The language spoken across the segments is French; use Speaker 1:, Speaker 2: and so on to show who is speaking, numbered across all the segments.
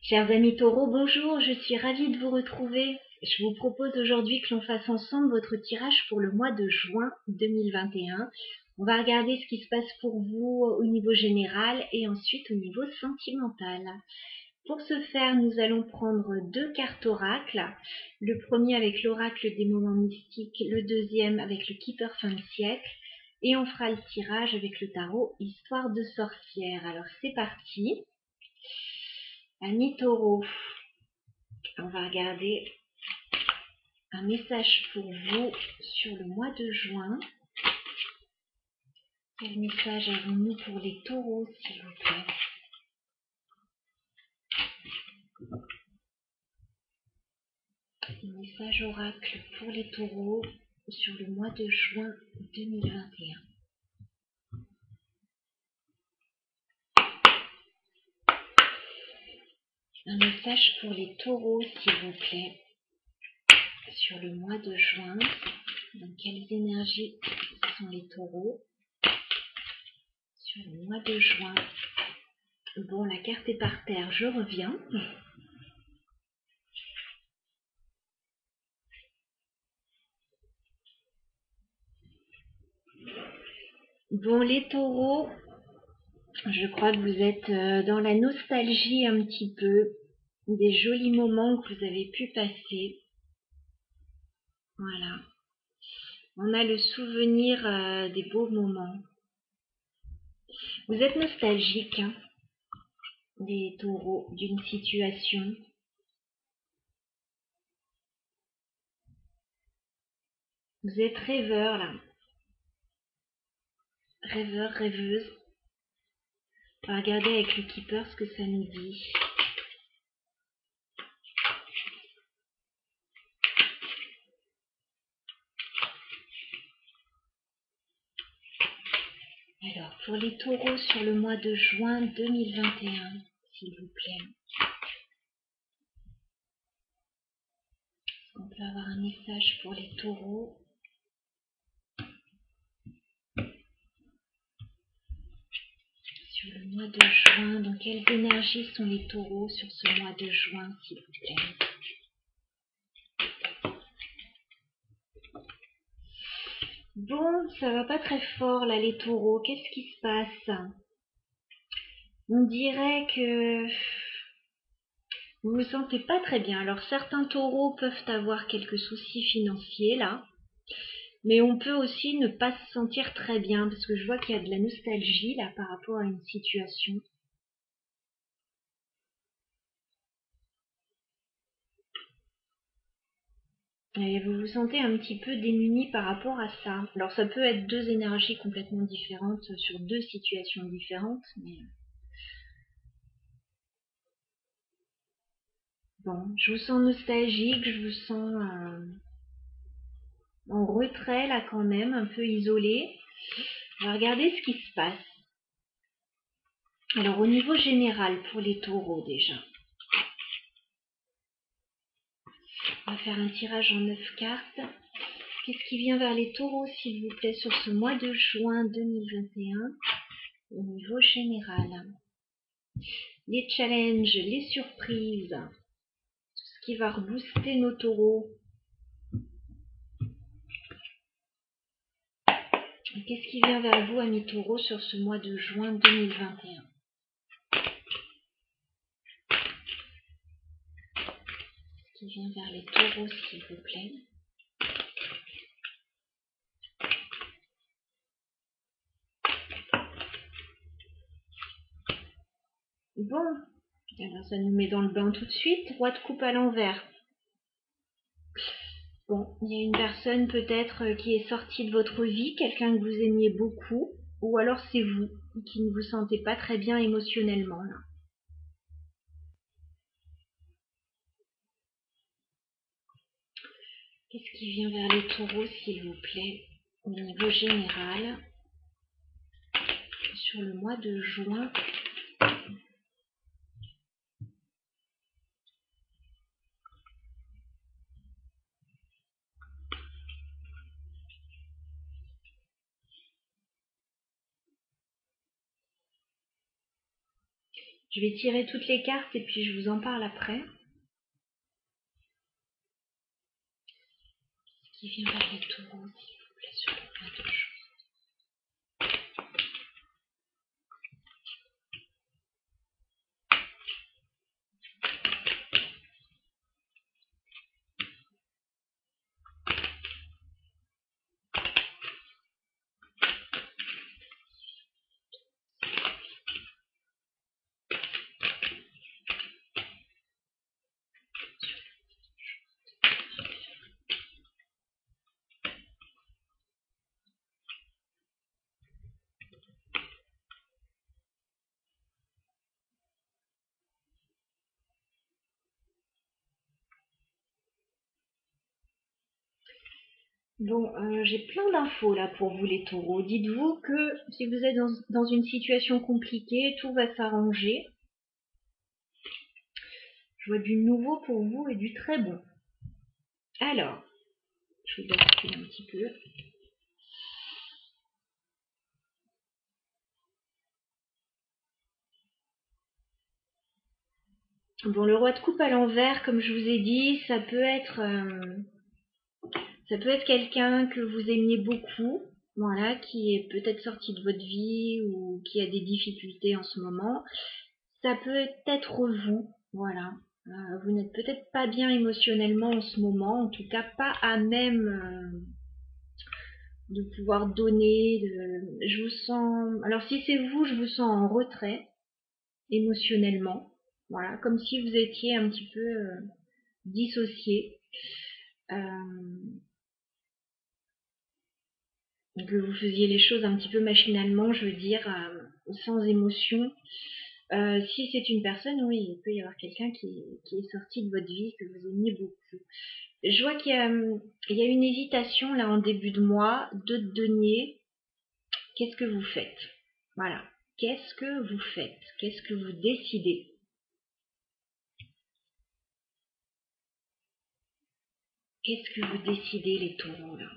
Speaker 1: Chers amis taureaux, bonjour, je suis ravie de vous retrouver. Je vous propose aujourd'hui que l'on fasse ensemble votre tirage pour le mois de juin 2021. On va regarder ce qui se passe pour vous au niveau général et ensuite au niveau sentimental. Pour ce faire, nous allons prendre deux cartes oracles. Le premier avec l'oracle des moments mystiques, le deuxième avec le Keeper fin de siècle. Et on fera le tirage avec le tarot Histoire de sorcière. Alors c'est parti. Amis taureaux, on va regarder un message pour vous sur le mois de juin. Quel message avons-nous pour les taureaux, s'il vous plaît? Un message oracle pour les taureaux sur le mois de juin 2021. Un message pour les taureaux, s'il vous plaît, sur le mois de juin. Dans quelles énergies sont les taureaux sur le mois de juin? Bon, la carte est par terre, je reviens. Bon, les taureaux, je crois que vous êtes dans la nostalgie un petit peu, des jolis moments que vous avez pu passer. Voilà. On a le souvenir des beaux moments. Vous êtes nostalgique, hein, les taureaux, d'une situation. Vous êtes rêveur, là. Rêveur, rêveuse. On va regarder avec le Keeper ce que ça nous dit. Alors, pour les taureaux sur le mois de juin 2021, s'il vous plaît. Est-ce qu'on peut avoir un message pour les taureaux? Sur le mois de juin, dans quelles énergies sont les taureaux sur ce mois de juin, s'il vous plaît? Bon, ça va pas très fort là, les taureaux. Qu'est-ce qui se passe? On dirait que vous vous sentez pas très bien. Alors certains taureaux peuvent avoir quelques soucis financiers là, mais on peut aussi ne pas se sentir très bien parce que je vois qu'il y a de la nostalgie là par rapport à une situation. Et vous vous sentez un petit peu démuni par rapport à ça. Alors ça peut être deux énergies complètement différentes sur deux situations différentes, mais bon, je vous sens nostalgique, je vous sens en retrait là quand même, un peu isolé. On va regarder ce qui se passe. Alors au niveau général pour les taureaux déjà. On va faire un tirage en 9 cartes. Qu'est-ce qui vient vers les taureaux, s'il vous plaît, sur ce mois de juin 2021 au niveau général? Les challenges, les surprises, tout ce qui va rebooster nos taureaux. Qu'est-ce qui vient vers vous, amis taureaux, sur ce mois de juin 2021? Qu'est-ce qui vient vers les taureaux, s'il vous plaît? Bon, alors ça nous met dans le bain tout de suite. Roi de coupe à l'envers. Bon, il y a une personne peut-être qui est sortie de votre vie, quelqu'un que vous aimiez beaucoup, ou alors c'est vous qui ne vous sentez pas très bien émotionnellement là. Qu'est-ce qui vient vers les taureaux, s'il vous plaît, au niveau général, sur le mois de juin? Je vais tirer toutes les cartes et puis je vous en parle après. Qui vient vers les taureaux, s'il vous plaît, sur le mois de juin. Bon, j'ai plein d'infos là pour vous les taureaux. Dites-vous que si vous êtes dans une situation compliquée, tout va s'arranger. Je vois du nouveau pour vous et du très bon. Alors, je vous bascule un petit peu. Bon, le roi de coupe à l'envers, comme je vous ai dit, ça peut être quelqu'un que vous aimiez beaucoup, voilà, qui est peut-être sorti de votre vie ou qui a des difficultés en ce moment. Ça peut être vous, voilà. Vous n'êtes peut-être pas bien émotionnellement en ce moment, en tout cas pas à même de pouvoir donner. Je vous sens. Alors si c'est vous, je vous sens en retrait émotionnellement, voilà, comme si vous étiez un petit peu dissocié. Que vous faisiez les choses un petit peu machinalement, je veux dire, sans émotion. Si c'est une personne, oui, il peut y avoir quelqu'un qui est sorti de votre vie, que vous aimiez beaucoup. Je vois qu'il y a une hésitation là en début de mois, de denier. Qu'est-ce que vous faites? Voilà. Qu'est-ce que vous faites? Qu'est-ce que vous décidez? Qu'est-ce que vous décidez, les taureaux, là?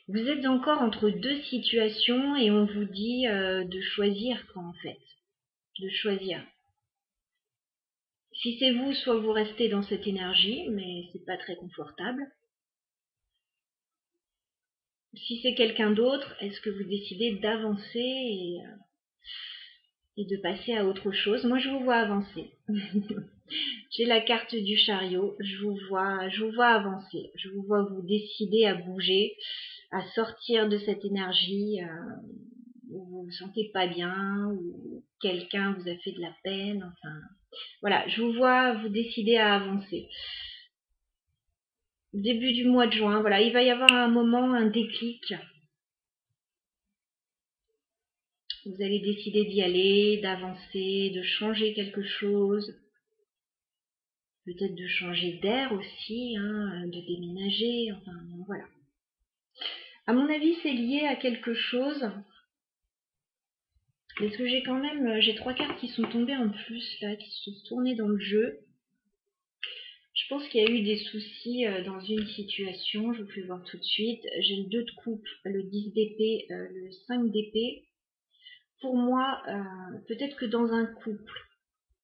Speaker 1: Vous êtes encore entre deux situations et on vous dit de choisir quoi, en fait. De choisir. Si c'est vous, soit vous restez dans cette énergie, mais c'est pas très confortable. Si c'est quelqu'un d'autre, est-ce que vous décidez d'avancer et de passer à autre chose? Moi, je vous vois avancer. J'ai la carte du chariot, je vous vois avancer. Je vous vois vous décider à bouger, à sortir de cette énergie où vous vous sentez pas bien, où quelqu'un vous a fait de la peine, enfin... Voilà, je vous vois vous décider à avancer. Début du mois de juin, voilà, il va y avoir un moment, un déclic. Vous allez décider d'y aller, d'avancer, de changer quelque chose. Peut-être de changer d'air aussi, hein, de déménager, enfin voilà. À mon avis, c'est lié à quelque chose. Parce que j'ai 3 cartes qui sont tombées en plus, là, qui se sont tournées dans le jeu. Je pense qu'il y a eu des soucis dans une situation, je vais voir tout de suite. J'ai le 2 de coupe, le 10 d'épée, le 5 d'épée. Pour moi, peut-être que dans un couple,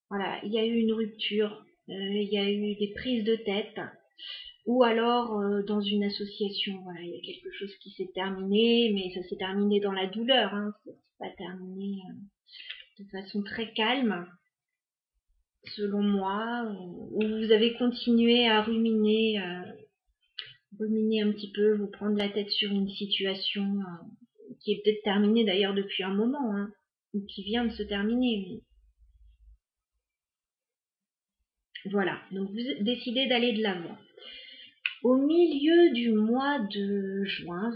Speaker 1: voilà, il y a eu une rupture, il y a eu des prises de tête, ou alors dans une association, voilà, il y a quelque chose qui s'est terminé, mais ça s'est terminé dans la douleur, hein, c'est pas terminé de façon très calme, selon moi, où vous avez continué à ruminer un petit peu, vous prendre la tête sur une situation qui est peut-être terminée d'ailleurs depuis un moment, hein, ou qui vient de se terminer. Mais... Voilà, donc vous décidez d'aller de l'avant. Au milieu du mois de juin,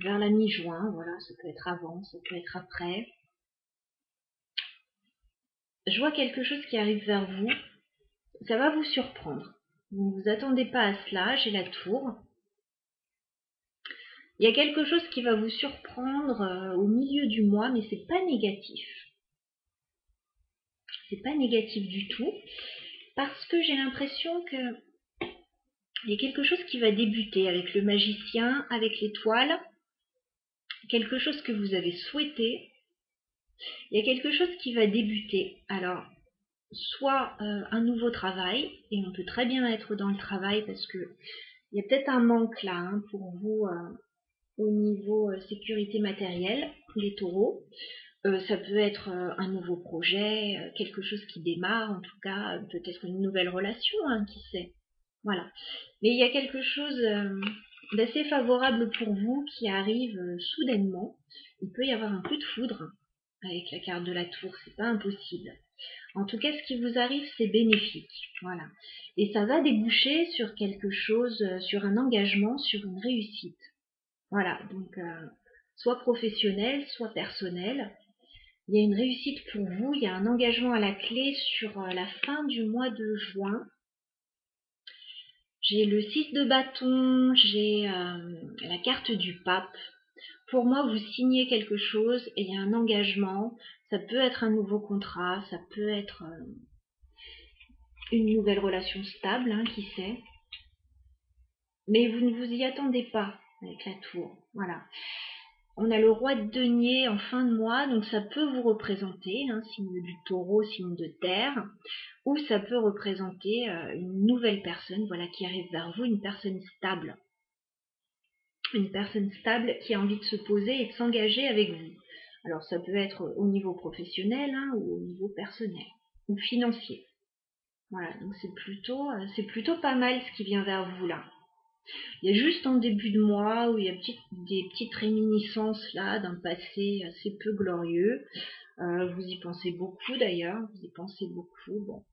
Speaker 1: vers la mi-juin, voilà, ça peut être avant, ça peut être après, je vois quelque chose qui arrive vers vous, ça va vous surprendre. Vous ne vous attendez pas à cela, j'ai la tour. Il y a quelque chose qui va vous surprendre au milieu du mois, mais c'est pas négatif. C'est pas négatif du tout, parce que j'ai l'impression que il y a quelque chose qui va débuter avec le magicien, avec l'étoile, quelque chose que vous avez souhaité, Il y a quelque chose qui va débuter. Alors, soit un nouveau travail, et on peut très bien être dans le travail parce que il y a peut-être un manque là hein, pour vous au niveau sécurité matérielle, les taureaux. Ça peut être un nouveau projet, quelque chose qui démarre, en tout cas peut-être une nouvelle relation, hein, qui sait. Voilà. Mais il y a quelque chose d'assez favorable pour vous qui arrive soudainement. Il peut y avoir un coup de foudre avec la carte de la tour, c'est pas impossible. En tout cas, ce qui vous arrive, c'est bénéfique. Voilà. Et ça va déboucher sur quelque chose, sur un engagement, sur une réussite. Voilà. Donc, soit professionnel, soit personnel. Il y a une réussite pour vous, il y a un engagement à la clé sur la fin du mois de juin. J'ai le 6 de bâton, j'ai la carte du pape. Pour moi, vous signez quelque chose et il y a un engagement. Ça peut être un nouveau contrat, ça peut être une nouvelle relation stable, hein, qui sait. Mais vous ne vous y attendez pas avec la tour. Voilà. On a le roi de denier en fin de mois, donc ça peut vous représenter, hein, signe du taureau, signe de terre, ou ça peut représenter une nouvelle personne, voilà, qui arrive vers vous, une personne stable. Une personne stable qui a envie de se poser et de s'engager avec vous. Alors ça peut être au niveau professionnel hein, ou au niveau personnel ou financier. Voilà, donc c'est plutôt pas mal ce qui vient vers vous là. Il y a juste en début de mois où il y a des petites réminiscences là d'un passé assez peu glorieux. Vous y pensez beaucoup d'ailleurs, vous y pensez beaucoup. Bon,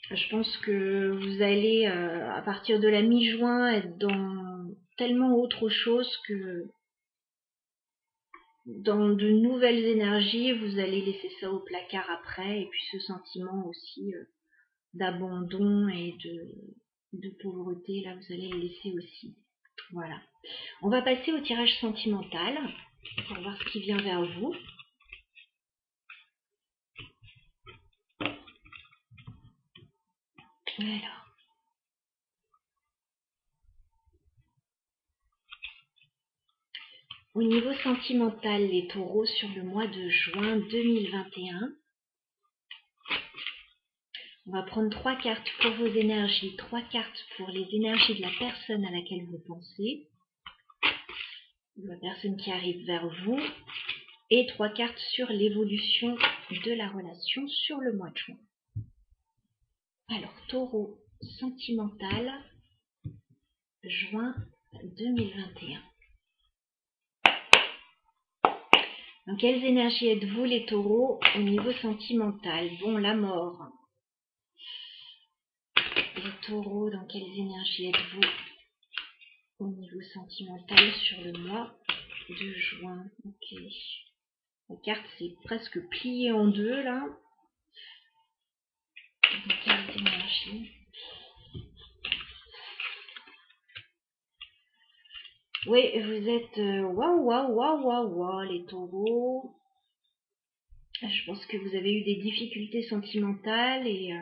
Speaker 1: je pense que vous allez à partir de la mi-juin être dans tellement autre chose que dans de nouvelles énergies. Vous allez laisser ça au placard après et puis ce sentiment aussi d'abandon et de pauvreté là vous allez le laisser aussi. Voilà. On va passer au tirage sentimental pour voir ce qui vient vers vous. Alors. Au niveau sentimental, les taureaux sur le mois de juin 2021. On va prendre 3 cartes pour vos énergies, 3 cartes pour les énergies de la personne à laquelle vous pensez, de la personne qui arrive vers vous, et 3 cartes sur l'évolution de la relation sur le mois de juin. Alors, taureau sentimental, juin 2021. Dans quelles énergies êtes-vous les taureaux au niveau sentimental? Bon, la mort. Les taureaux, dans quelles énergies êtes-vous au niveau sentimental sur le mois de juin? Ok. La carte s'est presque pliée en deux là. Dans quelles énergies? Oui, vous êtes waouh, les taureaux. Je pense que vous avez eu des difficultés sentimentales et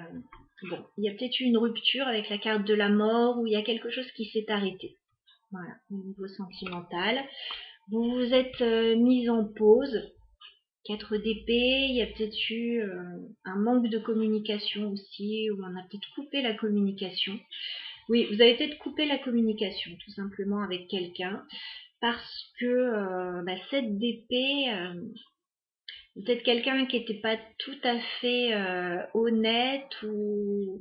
Speaker 1: bon, il y a peut-être eu une rupture avec la carte de la mort ou il y a quelque chose qui s'est arrêté. Voilà, au niveau sentimental. Vous vous êtes mise en pause. 4 d'épée, il y a peut-être eu un manque de communication aussi, où on a peut-être coupé la communication. Oui, vous avez peut-être coupé la communication, tout simplement, avec quelqu'un, parce que 7 d'épée, peut-être quelqu'un qui n'était pas tout à fait honnête, ou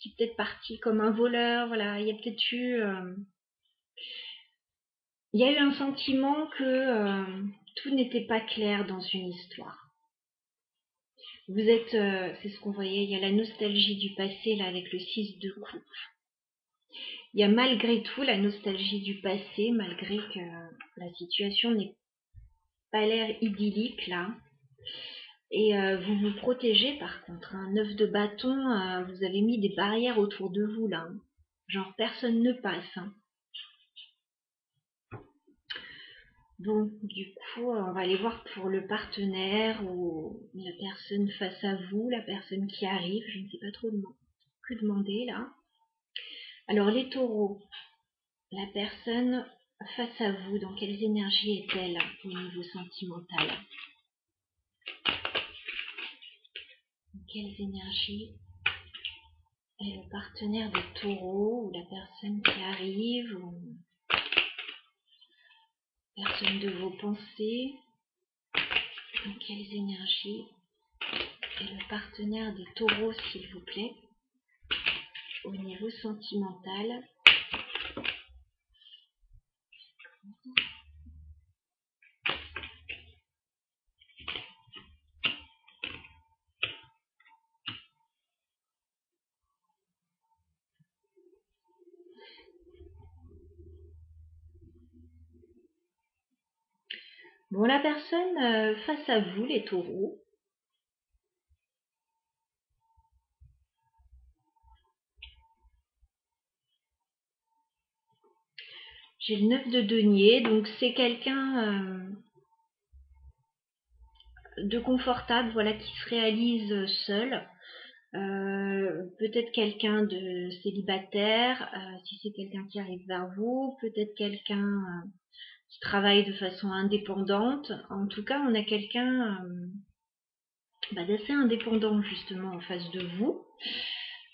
Speaker 1: qui est peut-être parti comme un voleur, voilà, il y a peut-être eu... il y a eu un sentiment que tout n'était pas clair dans une histoire. Vous êtes, c'est ce qu'on voyait, il y a la nostalgie du passé là avec le 6 de coupe. Il y a malgré tout la nostalgie du passé, malgré que la situation n'ait pas l'air idyllique là. Et vous vous protégez par contre. Un 9 de bâton, vous avez mis des barrières autour de vous là. Genre personne ne passe. Hein. Bon, du coup, on va aller voir pour le partenaire ou la personne face à vous, la personne qui arrive. Je ne sais pas trop que demander là. Alors les taureaux, la personne face à vous, dans quelles énergies est-elle au niveau sentimental? Dans quelles énergies est le partenaire des taureaux ou la personne qui arrive ou personne de vos pensées? Dans quelles énergies est le partenaire des taureaux, s'il vous plaît, au niveau sentimental? Bon, la personne face à vous, les taureaux, j'ai le 9 de denier, donc c'est quelqu'un de confortable, voilà, qui se réalise seul. Peut-être quelqu'un de célibataire, si c'est quelqu'un qui arrive vers vous, peut-être quelqu'un qui travaille de façon indépendante. En tout cas, on a quelqu'un d'assez indépendant justement en face de vous.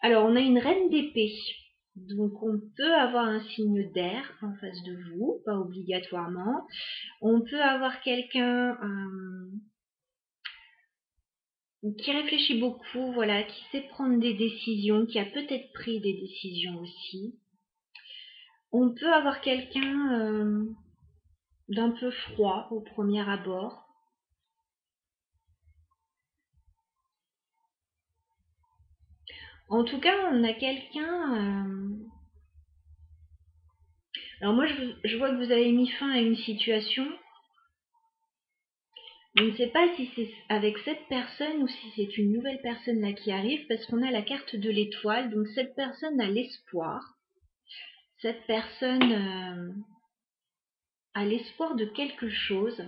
Speaker 1: Alors, on a une reine d'épée. Donc, on peut avoir un signe d'air en face de vous, pas obligatoirement. On peut avoir quelqu'un qui réfléchit beaucoup, voilà, qui sait prendre des décisions, qui a peut-être pris des décisions aussi. On peut avoir quelqu'un d'un peu froid au premier abord. En tout cas, on a quelqu'un... Alors moi, je vois que vous avez mis fin à une situation. Je ne sais pas si c'est avec cette personne ou si c'est une nouvelle personne là qui arrive, parce qu'on a la carte de l'étoile. Donc cette personne a l'espoir. Cette personne a l'espoir de quelque chose.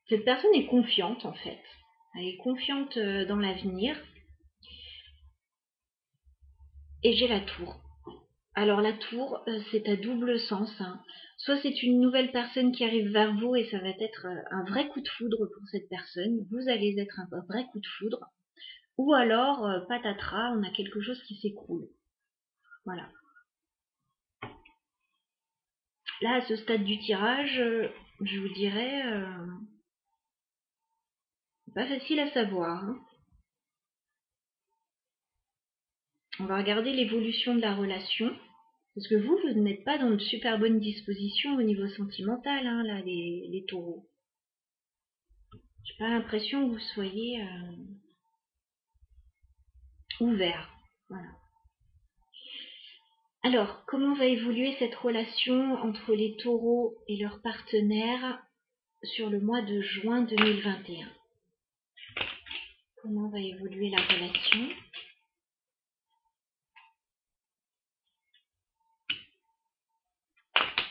Speaker 1: Cette personne est confiante en fait. Elle est confiante dans l'avenir. Et j'ai la tour. Alors la tour, c'est à double sens. Hein. Soit c'est une nouvelle personne qui arrive vers vous et ça va être un vrai coup de foudre pour cette personne. Vous allez être un vrai coup de foudre. Ou alors, patatras, on a quelque chose qui s'écroule. Voilà. Là, à ce stade du tirage, je vous dirais, pas facile à savoir. Hein. On va regarder l'évolution de la relation. Parce que vous n'êtes pas dans de super bonnes dispositions au niveau sentimental, hein, là, les taureaux. J'ai pas l'impression que vous soyez ouverts. Voilà. Alors, comment va évoluer cette relation entre les taureaux et leurs partenaires sur le mois de juin 2021? Comment va évoluer la relation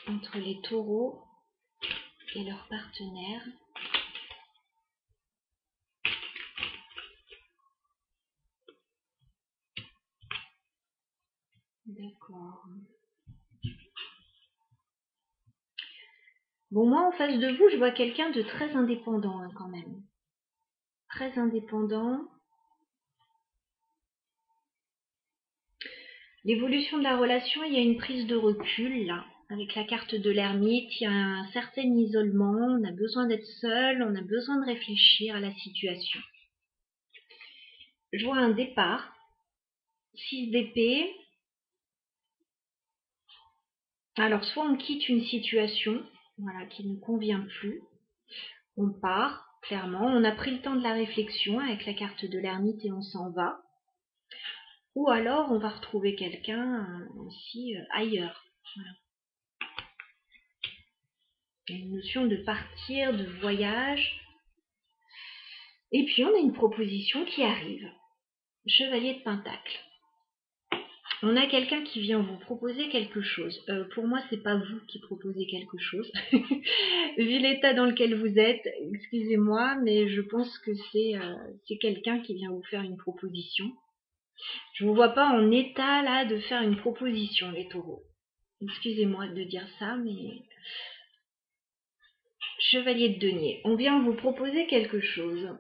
Speaker 1: entre les taureaux et leurs partenaires? D'accord. Bon, moi, en face de vous, je vois quelqu'un de très indépendant, hein, quand même. Très indépendant. L'évolution de la relation, il y a une prise de recul, là. Avec la carte de l'ermite, il y a un certain isolement. On a besoin d'être seul, on a besoin de réfléchir à la situation. Je vois un départ. 6 d'épée. Alors, soit on quitte une situation, voilà, qui ne convient plus. On part, clairement. On a pris le temps de la réflexion avec la carte de l'ermite et on s'en va. Ou alors, on va retrouver quelqu'un aussi ailleurs. Voilà. Il y a une notion de partir, de voyage. Et puis, on a une proposition qui arrive. Chevalier de Pentacle. On a quelqu'un qui vient vous proposer quelque chose. Pour moi, c'est pas vous qui proposez quelque chose. Vu l'état dans lequel vous êtes, excusez-moi, mais je pense que c'est quelqu'un qui vient vous faire une proposition. Je vous vois pas en état là de faire une proposition, les taureaux. Excusez-moi de dire ça, mais... Chevalier de denier, on vient vous proposer quelque chose.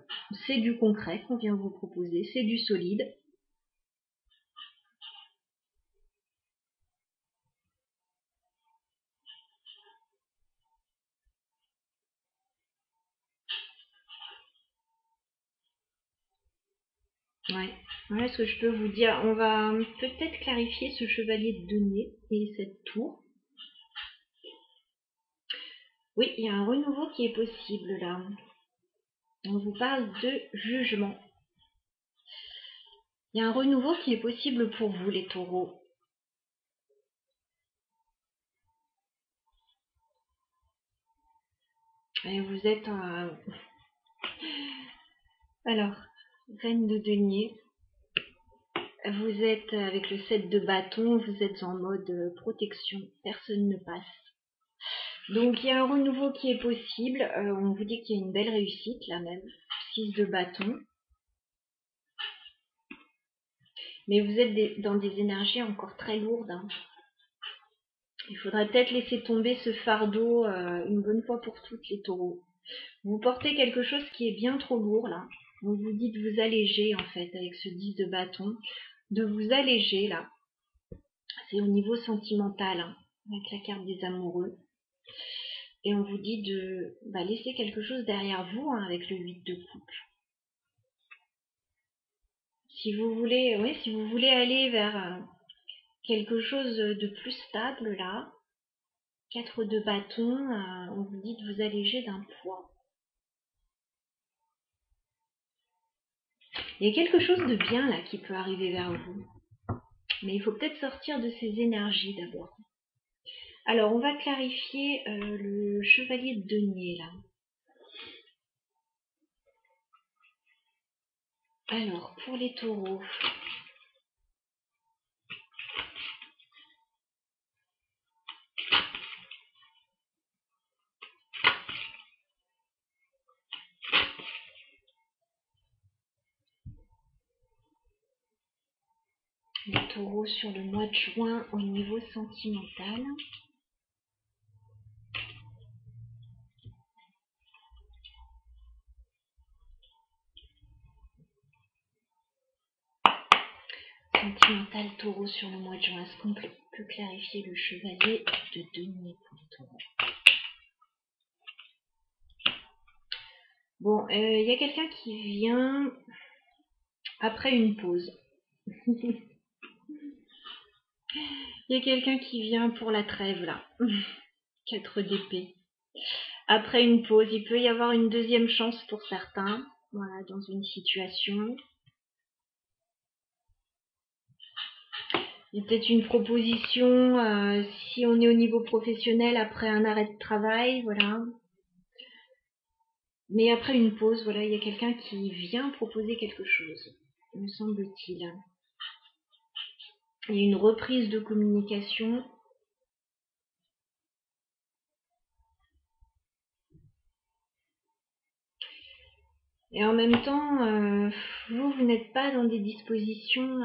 Speaker 1: C'est du concret qu'on vient vous proposer, c'est du solide. Ouais, voilà ce que je peux vous dire. On va peut-être clarifier ce chevalier de denier et cette tour. Oui, il y a un renouveau qui est possible là. On vous parle de jugement. Il y a un renouveau qui est possible pour vous les taureaux. Et vous êtes alors, reine de denier. Vous êtes avec le 7 de bâton, vous êtes en mode protection. Personne ne passe. Donc il y a un renouveau qui est possible. On vous dit qu'il y a une belle réussite là même. 6 de bâton. Mais vous êtes dans des énergies encore très lourdes. Hein. Il faudrait peut-être laisser tomber ce fardeau une bonne fois pour toutes les taureaux. Vous portez quelque chose qui est bien trop lourd là. On vous dit de vous alléger en fait avec ce 10 de bâton. De vous alléger là. C'est au niveau sentimental hein, avec la carte des amoureux. Et on vous dit de laisser quelque chose derrière vous hein, avec le 8 de coupe. Si vous voulez, si vous voulez aller vers quelque chose de plus stable là, 4 de bâton, on vous dit de vous alléger d'un poids. Il y a quelque chose de bien là qui peut arriver vers vous. Mais il faut peut-être sortir de ces énergies d'abord. Alors on va clarifier le chevalier de denier là. Alors pour les taureaux. Les taureaux sur le mois de juin au niveau sentimental. Sentimental taureau sur le mois de juin. Est-ce qu'on peut clarifier le chevalier de denier pour les taureaux? Bon, il y a quelqu'un qui vient après une pause. Il y a quelqu'un qui vient pour la trêve là. 4 d'épée. Après une pause, il peut y avoir une deuxième chance pour certains. Voilà, dans une situation. Il y a peut-être une proposition si on est au niveau professionnel après un arrêt de travail, voilà. Mais après une pause, voilà, il y a quelqu'un qui vient proposer quelque chose, me semble-t-il. Il y a une reprise de communication. Et en même temps, vous n'êtes pas dans des dispositions...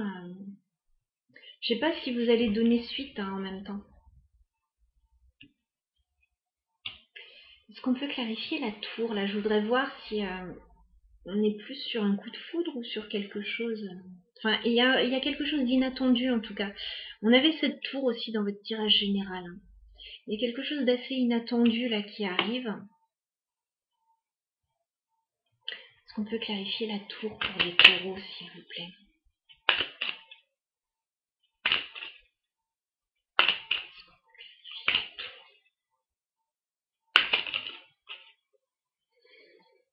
Speaker 1: je ne sais pas si vous allez donner suite en même temps. Est-ce qu'on peut clarifier la tour là? Je voudrais voir si on est plus sur un coup de foudre ou sur quelque chose... Enfin, il y a quelque chose d'inattendu en tout cas. On avait cette tour aussi dans votre tirage général. Hein. Il y a quelque chose d'assez inattendu là qui arrive. Est-ce qu'on peut clarifier la tour pour les taureaux, s'il vous plaît?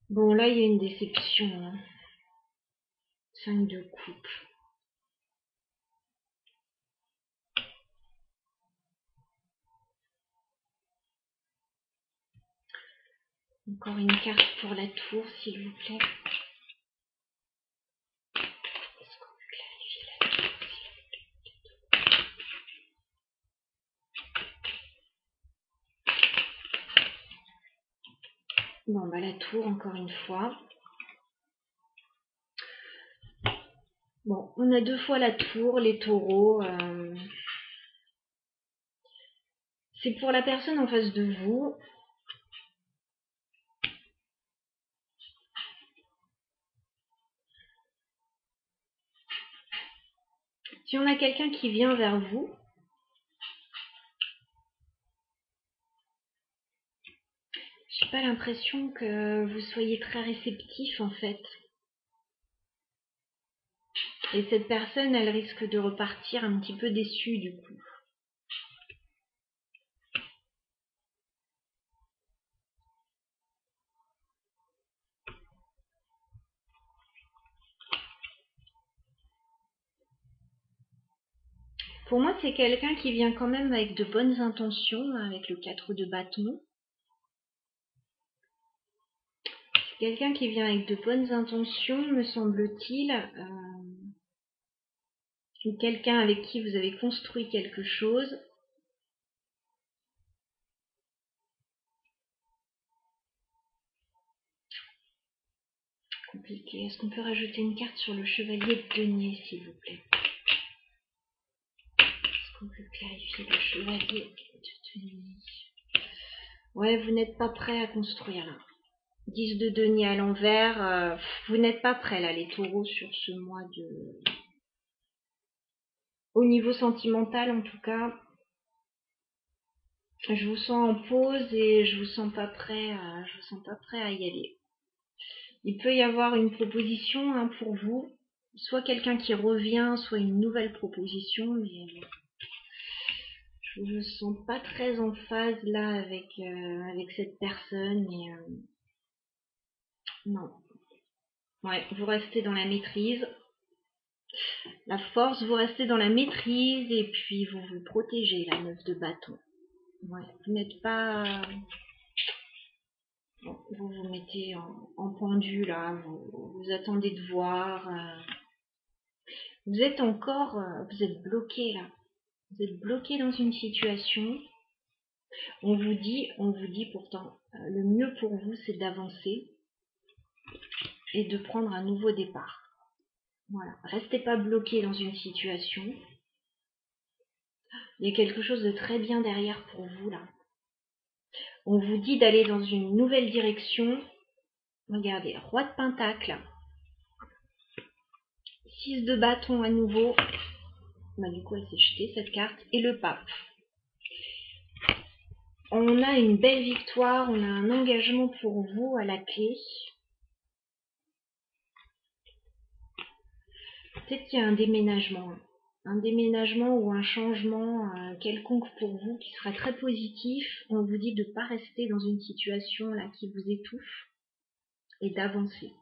Speaker 1: Bon, là, il y a une déception. Hein. 5 de coupe. Encore une carte pour la tour, s'il vous plaît. Est-ce qu'on peut clarifier la tour, s'il vous plaît? Bon, la tour, encore une fois. Bon, on a 2 fois la tour, les taureaux. C'est pour la personne en face de vous. Si on a quelqu'un qui vient vers vous, j'ai pas l'impression que vous soyez très réceptif en fait. Et cette personne, elle risque de repartir un petit peu déçue du coup. Pour moi, c'est quelqu'un qui vient quand même avec de bonnes intentions, avec le 4 de bâton. C'est quelqu'un qui vient avec de bonnes intentions, me semble-t-il. Ou quelqu'un avec qui vous avez construit quelque chose. Compliqué. Est-ce qu'on peut rajouter une carte sur le chevalier de denier, s'il vous plaît? Est-ce qu'on peut clarifier le chevalier de denier? Ouais, vous n'êtes pas prêt à construire là. 10 de denier à l'envers. Vous n'êtes pas prêt là, les taureaux, sur ce mois de... Au niveau sentimental, en tout cas, je vous sens en pause et je vous sens pas prêt à y aller. Il peut y avoir une proposition pour vous, soit quelqu'un qui revient, soit une nouvelle proposition, mais je ne me sens pas très en phase là avec cette personne. Et non. Ouais, vous restez dans la maîtrise. La force, vous restez dans la maîtrise et puis vous vous protégez, la 9 de bâton. Ouais, vous n'êtes pas... Bon, vous vous mettez en pendu là, vous attendez de voir. Vous êtes encore... vous êtes bloqué là. Vous êtes bloqué dans une situation. On vous dit pourtant, le mieux pour vous, c'est d'avancer et de prendre un nouveau départ. Voilà. Restez pas bloqué dans une situation. Il y a quelque chose de très bien derrière pour vous là. On vous dit d'aller dans une nouvelle direction. Regardez, roi de pentacle. 6 de bâton à nouveau. Bah, du coup, elle s'est jetée cette carte. Et le pape. On a une belle victoire, on a un engagement pour vous à la clé. Peut-être qu'il y a un déménagement ou un changement quelconque pour vous qui sera très positif. On vous dit de ne pas rester dans une situation là qui vous étouffe et d'avancer.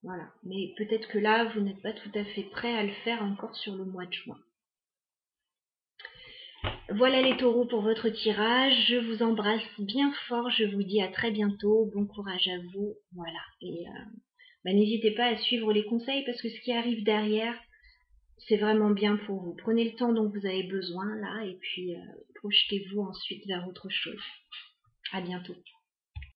Speaker 1: Voilà. Mais peut-être que là, vous n'êtes pas tout à fait prêt à le faire encore sur le mois de juin. Voilà les taureaux pour votre tirage. Je vous embrasse bien fort. Je vous dis à très bientôt. Bon courage à vous. Voilà. Et n'hésitez pas à suivre les conseils parce que ce qui arrive derrière, c'est vraiment bien pour vous. Prenez le temps dont vous avez besoin là et puis projetez-vous ensuite vers autre chose. À bientôt.